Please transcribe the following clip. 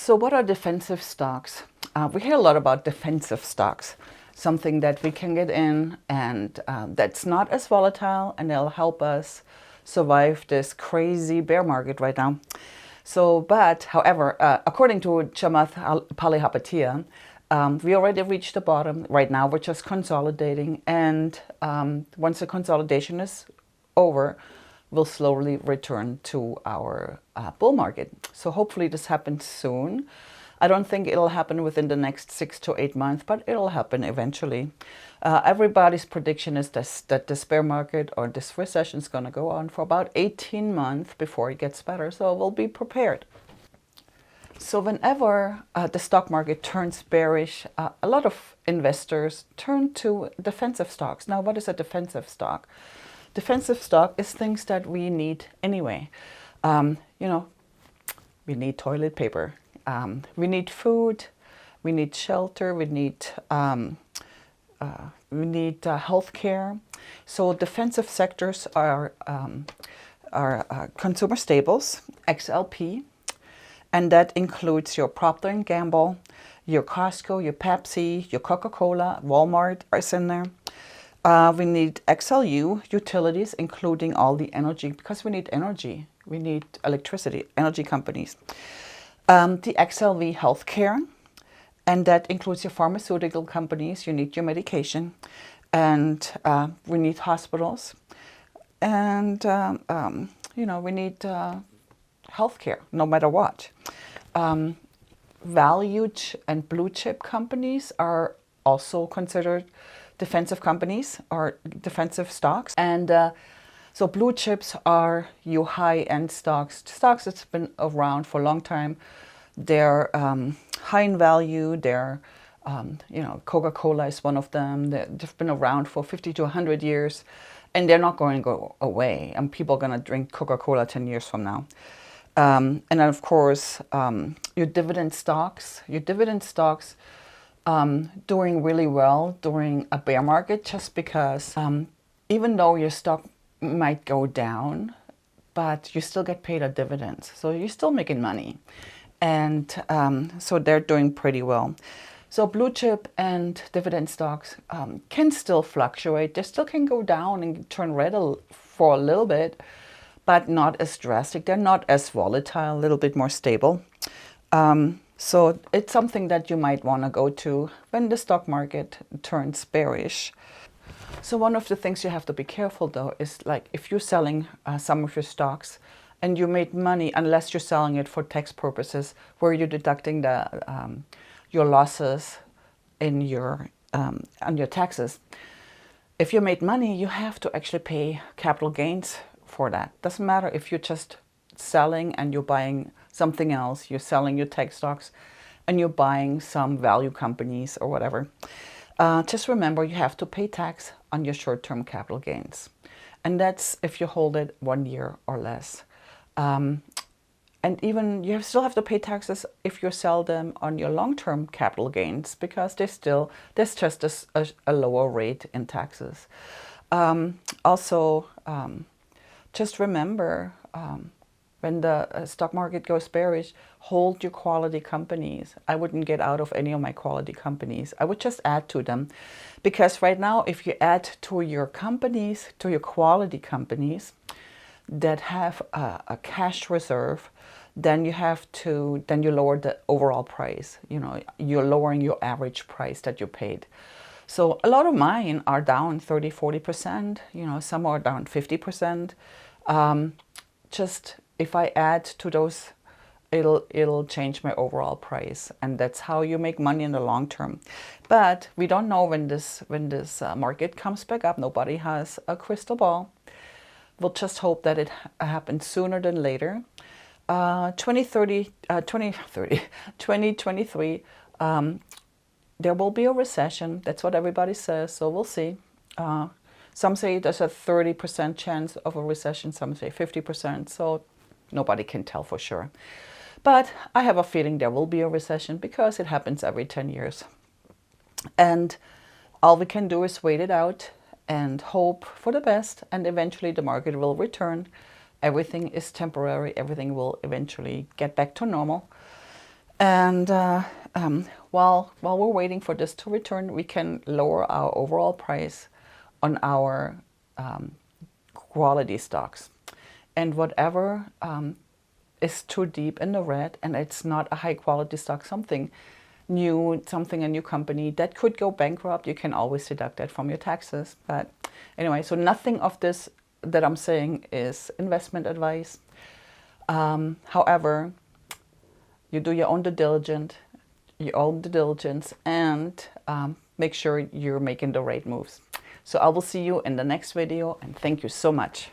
So what are defensive stocks? We hear a lot about defensive stocks, something that we can get in and that's not as volatile, and they'll help us survive this crazy bear market right now. So, but however, according to Chamath Palihapitiya, we already reached the bottom. Right now we're just consolidating, and once the consolidation is over, we'll slowly return to our bull market. So hopefully this happens soon. I don't think it'll happen within the next 6 to 8 months, but it'll happen eventually. Everybody's prediction is that this bear market or this recession is going to go on for about 18 months before it gets better. So we'll be prepared. So whenever the stock market turns bearish, a lot of investors turn to defensive stocks. Now, what is a defensive stock? Defensive stock is things that we need anyway. We need toilet paper, we need food, we need shelter, we need health care. So defensive sectors are consumer staples, XLP, and that includes your Procter & Gamble, your COSCO, your Pepsi, your Coca-Cola, Walmart is in there. We need XLU Utilities, including all the energy, because we need energy. We need electricity, energy companies. The XLV Health Care, and that includes your pharmaceutical companies. You need your medication, and we need hospitals, and we need healthcare, no matter what. Valued and blue chip companies are also considered defensive companies or defensive stocks. And so blue chips are your high-end stocks that's been around for a long time. They're high in value. They're, Coca-Cola is one of them. They've been around for 50 to 100 years, and they're not going to go away. And people are going to drink Coca-Cola 10 years from now. And then, of course, your dividend stocks. Doing really well during a bear market, just because even though your stock might go down, but you still get paid a dividend. So you're still making money. And so they're doing pretty well. So blue chip and dividend stocks can still fluctuate. They still can go down and turn red for a little bit, but not as drastic. They're not as volatile, a little bit more stable. So it's something that you might want to go to when the stock market turns bearish. So one of the things you have to be careful though is, like, if you're selling some of your stocks and you made money, unless you're selling it for tax purposes, where you're deducting your losses in on your taxes. If you made money, you have to actually pay capital gains for that. Doesn't matter if you're just selling and you're buying something else. You're selling your tech stocks and you're buying some value companies or whatever. Just remember, you have to pay tax on your short-term capital gains. And that's if you hold it 1 year or less. And even you still have to pay taxes if you sell them on your long-term capital gains, because there's just a lower rate in taxes. Also, just remember, when the stock market goes bearish, hold your quality companies. I wouldn't get out of any of my quality companies. I would just add to them. Because right now, if you add to your companies, to your quality companies that have a cash reserve, then you lower the overall price. You're lowering your average price that you paid. So a lot of mine are down 30, 40%, some are down 50%. Just if I add to those, it'll change my overall price, and that's how you make money in the long term. But we don't know when this market comes back up. Nobody has a crystal ball. We'll just hope that it happens sooner than later. 2023, there will be a recession. That's what everybody says. So we'll see. Some say there's a 30% chance of a recession. Some say 50%. So nobody can tell for sure. But I have a feeling there will be a recession, because it happens every 10 years. And all we can do is wait it out and hope for the best. And eventually the market will return. Everything is temporary. Everything will eventually get back to normal. And while we're waiting for this to return, we can lower our overall price on our quality stocks. And whatever is too deep in the red and it's not a high quality stock, something new, a new company that could go bankrupt, you can always deduct that from your taxes. But anyway, so nothing of this that I'm saying is investment advice. However, you do your own due diligence, and make sure you're making the right moves. So I will see you in the next video, and thank you so much.